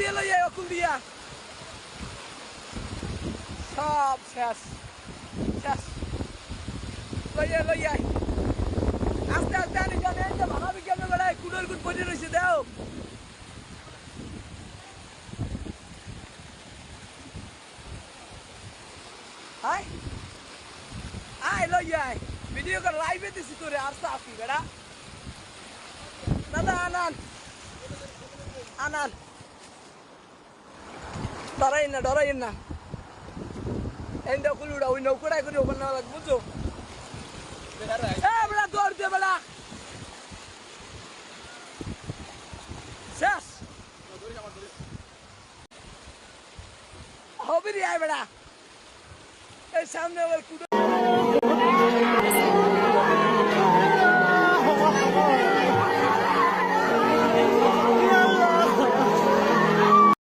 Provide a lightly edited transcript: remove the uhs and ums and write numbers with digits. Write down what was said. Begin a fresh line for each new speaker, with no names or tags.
দিয়ে লই আয় অকুল দিয়া সব শেষ শেষ লই আয় আস্তে আস্তে আনি জানে এই যে ভাড়া বিজ্ঞানে বেড়ায় কুড়ের কুট পড়ে রয়েছে দেও হাই আয় লই আয় ভিডিও করে লাইভে দিছি তোরে আর সাফি বেড়া দাদা আনান ডরাই না এই নৌকুলুড়া ওই নৌকোড়াই করে ওখানে নেওয়া লাগবে বুঝছো বেড়া দৌড় দে বেড়া শেষ হবে রে আয় বেড়া এই সামনে আবার